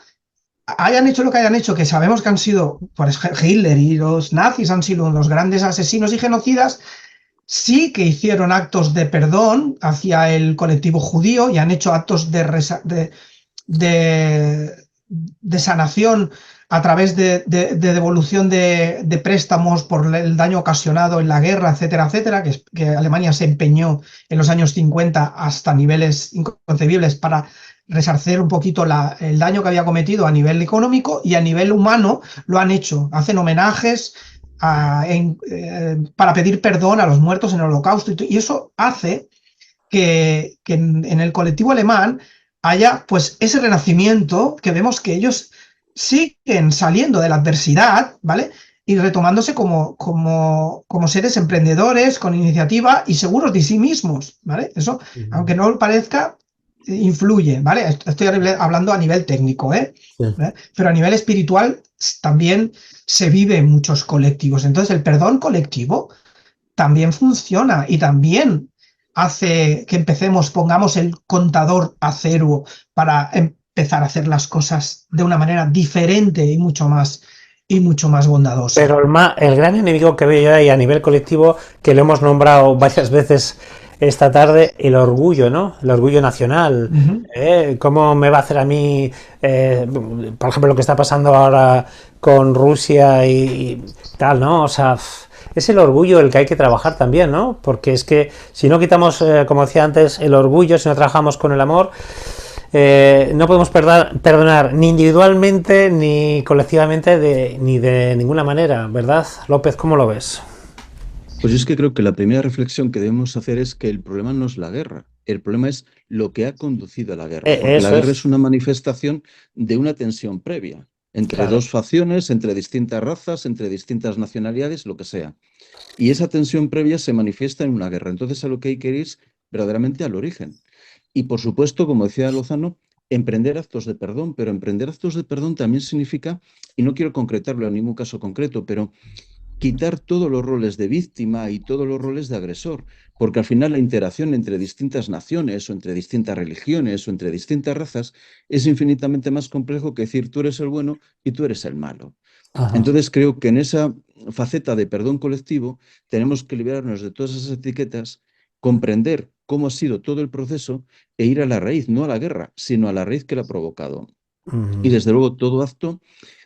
hayan hecho lo que hayan hecho, que sabemos que han sido, pues Hitler y los nazis han sido los grandes asesinos y genocidas, sí que hicieron actos de perdón hacia el colectivo judío y han hecho actos de, de sanación a través de devolución de préstamos por el daño ocasionado en la guerra, etcétera, etcétera, que Alemania se empeñó en los años 50 hasta niveles inconcebibles para resarcer un poquito el daño que había cometido a nivel económico, y a nivel humano lo han hecho, hacen homenajes para pedir perdón a los muertos en el Holocausto, y eso hace que en el colectivo alemán haya pues ese renacimiento, que vemos que ellos siguen saliendo de la adversidad, ¿vale? Y retomándose como seres emprendedores, con iniciativa y seguros de sí mismos, ¿vale? Eso, aunque no lo parezca, influye, ¿vale? Estoy hablando a nivel técnico, ¿eh? Sí. ¿Eh? Pero a nivel espiritual también se vive en muchos colectivos. Entonces el perdón colectivo también funciona y también hace que pongamos el contador a cero para empezar a hacer las cosas de una manera diferente y mucho más bondadosa. Pero el gran enemigo que veo yo ahí a nivel colectivo, que lo hemos nombrado varias veces esta tarde, el orgullo, ¿no? El orgullo nacional. Uh -huh. ¿Cómo me va a hacer a mí, por ejemplo, lo que está pasando ahora con Rusia y tal, ¿no? O sea, es el orgullo el que hay que trabajar también, ¿no? Porque es que si no quitamos, como decía antes, el orgullo, si no trabajamos con el amor, no podemos perdonar ni individualmente ni colectivamente ni de ninguna manera, ¿verdad? López, ¿cómo lo ves? Pues yo es que creo que la primera reflexión que debemos hacer es que el problema no es la guerra, el problema es lo que ha conducido a la guerra, porque la Eso guerra es, es una manifestación de una tensión previa entre claro. dos facciones, entre distintas razas, entre distintas nacionalidades, lo que sea. Y esa tensión previa se manifiesta en una guerra. Entonces a lo que hay que ir es verdaderamente al origen. Y por supuesto, como decía Lozano, emprender actos de perdón, pero emprender actos de perdón también significa, y no quiero concretarlo en ningún caso concreto, pero quitar todos los roles de víctima y todos los roles de agresor, porque al final la interacción entre distintas naciones o entre distintas religiones o entre distintas razas es infinitamente más complejo que decir tú eres el bueno y tú eres el malo. Ajá. Entonces creo que en esa faceta de perdón colectivo tenemos que liberarnos de todas esas etiquetas, comprender cómo ha sido todo el proceso e ir a la raíz, no a la guerra, sino a la raíz que la ha provocado. Y desde luego todo acto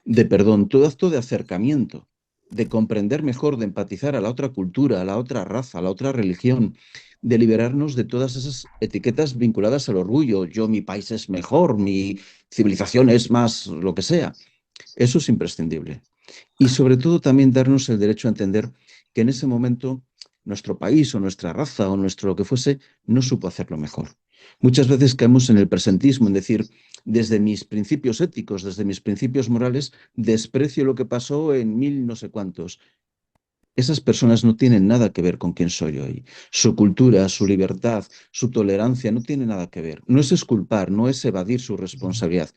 de perdón, todo acto de acercamiento, de comprender mejor, de empatizar a la otra cultura, a la otra raza, a la otra religión, de liberarnos de todas esas etiquetas vinculadas al orgullo. Yo, mi país es mejor, mi civilización es más lo que sea. Eso es imprescindible. Y sobre todo también darnos el derecho a entender que en ese momento nuestro país o nuestra raza o nuestro lo que fuese no supo hacerlo mejor. Muchas veces caemos en el presentismo, en decir, desde mis principios éticos, desde mis principios morales, desprecio lo que pasó en mil no sé cuántos. Esas personas no tienen nada que ver con quién soy hoy. Su cultura, su libertad, su tolerancia no tiene nada que ver. No es exculpar, no es evadir su responsabilidad,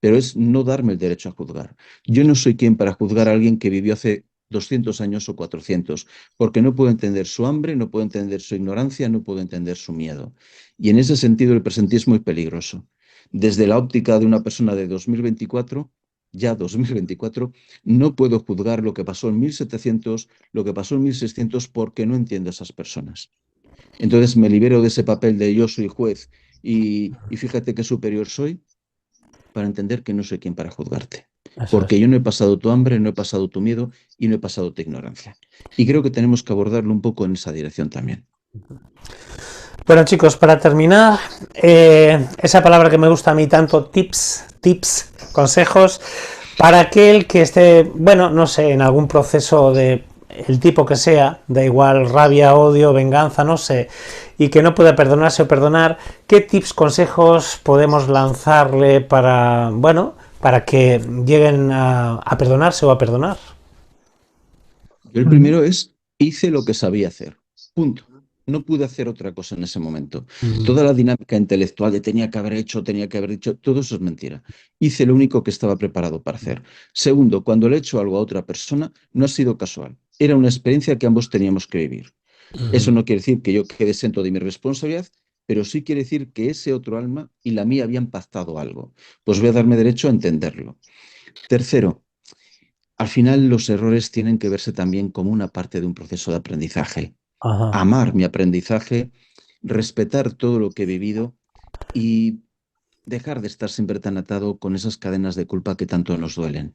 pero es no darme el derecho a juzgar. Yo no soy quien para juzgar a alguien que vivió hace 200 años o 400, porque no puedo entender su hambre, no puedo entender su ignorancia, no puedo entender su miedo. Y en ese sentido el presentismo es peligroso. Desde la óptica de una persona de 2024, ya 2024, no puedo juzgar lo que pasó en 1700, lo que pasó en 1600, porque no entiendo a esas personas. Entonces me libero de ese papel de yo soy juez y fíjate qué superior soy, para entender que no soy quien para juzgarte. Eso porque es. yo no he pasado tu hambre, no he pasado tu miedo y no he pasado tu ignorancia. Y creo que tenemos que abordarlo un poco en esa dirección también. Bueno, chicos, para terminar, esa palabra que me gusta a mí tanto, tips, consejos, para aquel que esté, bueno, no sé, en algún proceso de el tipo que sea, da igual, rabia, odio, venganza, no sé, y que no pueda perdonarse o perdonar, ¿qué tips, consejos podemos lanzarle para, bueno, para que lleguen a perdonarse o a perdonar? Yo el primero es, hice lo que sabía hacer. Punto. No pude hacer otra cosa en ese momento. Toda la dinámica intelectual de tenía que haber hecho, tenía que haber dicho, todo eso es mentira. Hice lo único que estaba preparado para hacer. Segundo, cuando le he hecho algo a otra persona, no ha sido casual. Era una experiencia que ambos teníamos que vivir. Eso no quiere decir que yo quede exento de mi responsabilidad, pero sí quiere decir que ese otro alma y la mía habían pactado algo. Pues voy a darme derecho a entenderlo. Tercero, al final los errores tienen que verse también como una parte de un proceso de aprendizaje. Ajá. Amar mi aprendizaje, respetar todo lo que he vivido y dejar de estar siempre tan atado con esas cadenas de culpa que tanto nos duelen.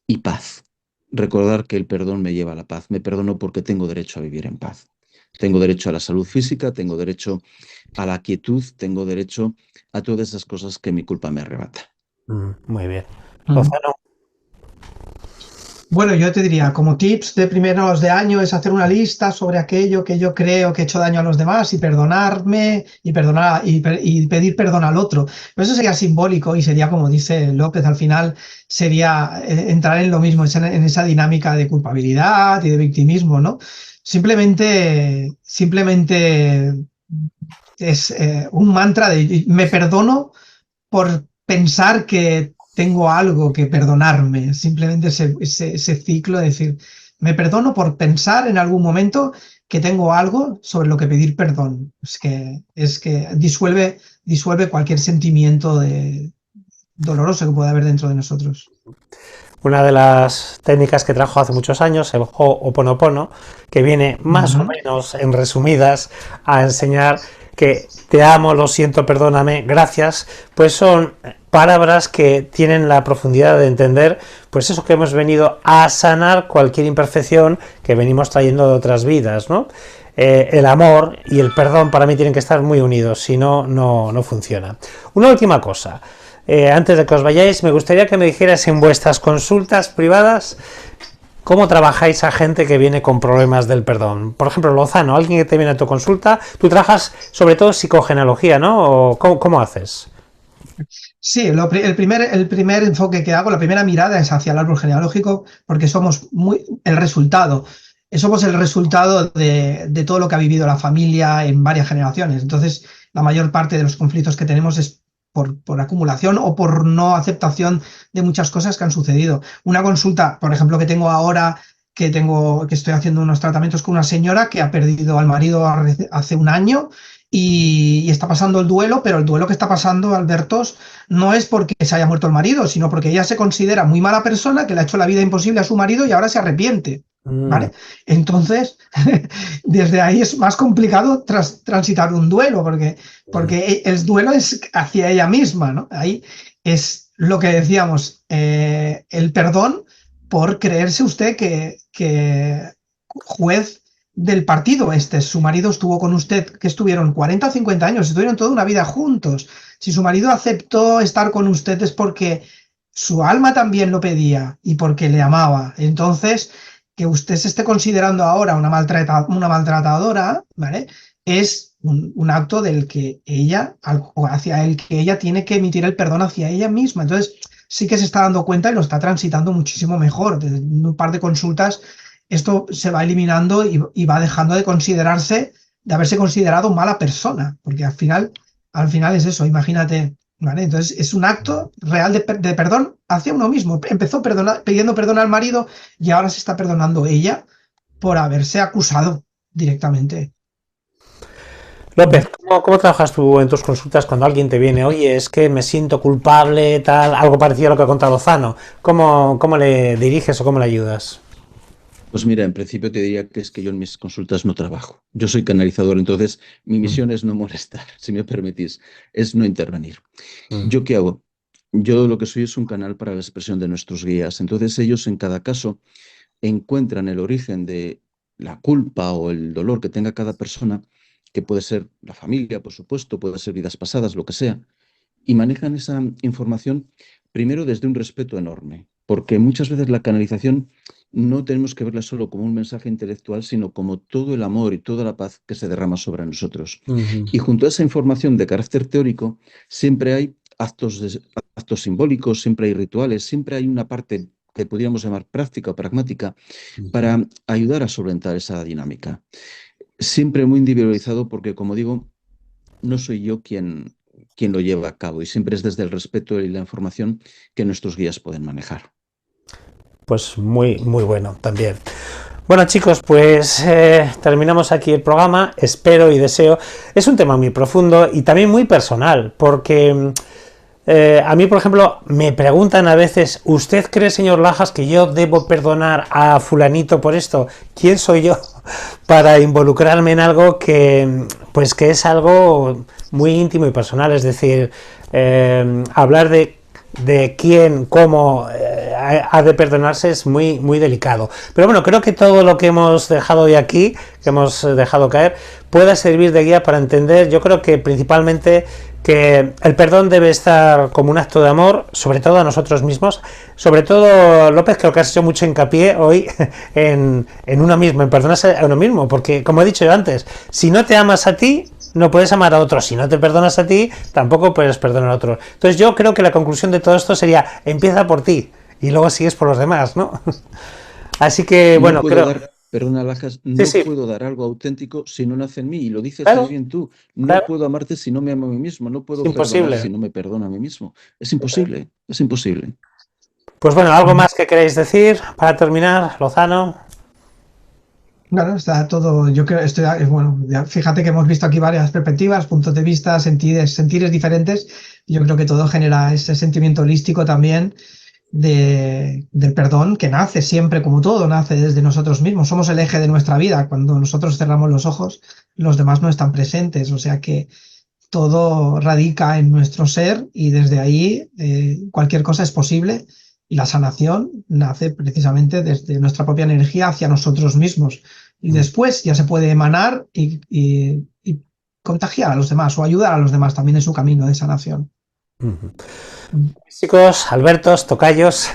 Y paz. Recordar que el perdón me lleva a la paz. Me perdono porque tengo derecho a vivir en paz. Tengo derecho a la salud física, tengo derecho a la quietud, tengo derecho a todas esas cosas que mi culpa me arrebata. Muy bien. Mm. Lozano. Bueno, yo te diría, como tips de primeros de año es hacer una lista sobre aquello que yo creo que he hecho daño a los demás y perdonarme y perdonar y pedir perdón al otro. Pero eso sería simbólico y sería, como dice López, al final sería entrar en lo mismo, en esa dinámica de culpabilidad y de victimismo, ¿no? Simplemente es un mantra de me perdono por pensar que tengo algo que perdonarme, simplemente ese ciclo de decir, me perdono por pensar en algún momento que tengo algo sobre lo que pedir perdón. Es que disuelve cualquier sentimiento doloroso que pueda haber dentro de nosotros. Una de las técnicas que trajo hace muchos años, el Ho'oponopono, que viene más o Ujú. menos en resumidas a enseñar que te amo, lo siento, perdóname, gracias, pues son palabras que tienen la profundidad de entender, pues eso que hemos venido a sanar cualquier imperfección que venimos trayendo de otras vidas, ¿no? El amor y el perdón para mí tienen que estar muy unidos, si no, no funciona. Una última cosa. Antes de que os vayáis, me gustaría que me dijeras en vuestras consultas privadas cómo trabajáis a gente que viene con problemas del perdón. Por ejemplo, Lozano, alguien que te viene a tu consulta, tú trabajas sobre todo psicogenealogía, ¿no? ¿O cómo haces? Sí, el primer enfoque que hago, la primera mirada es hacia el árbol genealógico, porque somos somos el resultado de todo lo que ha vivido la familia en varias generaciones. Entonces, la mayor parte de los conflictos que tenemos es por acumulación o por no aceptación de muchas cosas que han sucedido. Una consulta, por ejemplo, que tengo ahora, que estoy haciendo unos tratamientos con una señora que ha perdido al marido hace un año y está pasando el duelo, pero el duelo que está pasando, Albertos, no es porque se haya muerto el marido, sino porque ella se considera muy mala persona, que le ha hecho la vida imposible a su marido y ahora se arrepiente, Mm, ¿vale? Entonces, desde ahí es más complicado transitar un duelo, porque el duelo es hacia ella misma, ¿no? Ahí es lo que decíamos, el perdón por creerse usted que juez del partido su marido estuvo con usted, que estuvieron 40 o 50 años, estuvieron toda una vida juntos. Si su marido aceptó estar con usted es porque su alma también lo pedía y porque le amaba. Entonces, que usted se esté considerando ahora una maltratadora, ¿vale? Es un acto del que hacia el que ella tiene que emitir el perdón hacia ella misma. Entonces, sí que se está dando cuenta y lo está transitando muchísimo mejor. Desde un par de consultas, esto se va eliminando y va dejando de haberse considerado mala persona, porque al final es eso, imagínate, ¿vale? Entonces es un acto real de perdón hacia uno mismo. Empezó pidiendo perdón al marido y ahora se está perdonando ella por haberse acusado directamente. López, ¿cómo trabajas tú en tus consultas cuando alguien te viene, oye, es que me siento culpable, tal, algo parecido a lo que ha contado Lozano? ¿Cómo le diriges o cómo le ayudas? Pues mira, en principio te diría que es que yo en mis consultas no trabajo. Yo soy canalizador, entonces mi misión es no molestar, si me permitís, es no intervenir. Mm, ¿Yo qué hago? yo lo que soy es un canal para la expresión de nuestros guías. Entonces ellos en cada caso encuentran el origen de la culpa o el dolor que tenga cada persona, que puede ser la familia, por supuesto, puede ser vidas pasadas, lo que sea, y manejan esa información primero desde un respeto enorme, porque muchas veces la canalización no tenemos que verla solo como un mensaje intelectual, sino como todo el amor y toda la paz que se derrama sobre nosotros. Y junto a esa información de carácter teórico, siempre hay actos simbólicos, siempre hay rituales, siempre hay una parte que podríamos llamar práctica o pragmática para ayudar a solventar esa dinámica. Siempre muy individualizado porque, como digo, no soy yo quien lo lleva a cabo y siempre es desde el respeto y la información que nuestros guías pueden manejar. Pues muy, muy bueno también. Bueno, chicos, pues terminamos aquí el programa. Espero y deseo. Es un tema muy profundo y también muy personal, porque a mí, por ejemplo, me preguntan a veces: ¿usted cree, señor Lajas, que yo debo perdonar a fulanito por esto? ¿Quién soy yo para involucrarme en algo que es algo muy íntimo y personal? Es decir, hablar de quién, cómo ha de perdonarse es muy, muy delicado. Pero bueno, creo que todo lo que hemos dejado hoy aquí, que hemos dejado caer, pueda servir de guía para entender. Yo creo que principalmente que el perdón debe estar como un acto de amor, sobre todo a nosotros mismos. Sobre todo, López, creo que has hecho mucho hincapié hoy en uno mismo, en perdonarse a uno mismo, porque como he dicho yo antes, si no te amas a ti, no puedes amar a otros. Si no te perdonas a ti, tampoco puedes perdonar a otros. Entonces yo creo que la conclusión de todo esto sería: empieza por ti y luego sigues por los demás, ¿no? Así que, bueno, creo... Perdona, Lajas, no puedo dar algo auténtico si no nace en mí, y lo dices muy bien tú. No puedo amarte si no me amo a mí mismo, no puedo perdonar si no me perdono a mí mismo. Es imposible, es imposible. Pues bueno, ¿algo más que queréis decir para terminar, Lozano? Claro, está todo, yo creo, bueno, fíjate que hemos visto aquí varias perspectivas, puntos de vista, sentires diferentes. Yo creo que todo genera ese sentimiento holístico también del perdón, que nace siempre, como todo, nace desde nosotros mismos. Somos el eje de nuestra vida. Cuando nosotros cerramos los ojos, los demás no están presentes. O sea que todo radica en nuestro ser y desde ahí cualquier cosa es posible. Y la sanación nace precisamente desde nuestra propia energía hacia nosotros mismos. Y después ya se puede emanar y contagiar a los demás o ayudar a los demás también en su camino de sanación. Chicos, Albertos, tocayos,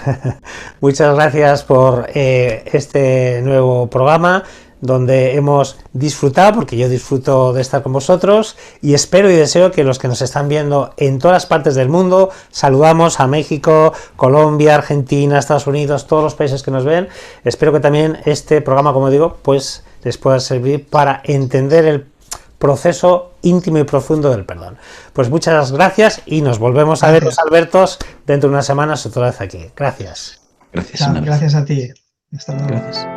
muchas gracias por este nuevo programa, donde hemos disfrutado, porque yo disfruto de estar con vosotros, y espero y deseo que los que nos están viendo en todas las partes del mundo, saludamos a México, Colombia, Argentina, Estados Unidos, todos los países que nos ven. Espero que también este programa, como digo, pues les pueda servir para entender el proceso íntimo y profundo del perdón. Pues muchas gracias y nos volvemos a ver, los Albertos, dentro de unas semanas otra vez aquí. Gracias. Gracias. Gracias a ti. Hasta luego. Gracias.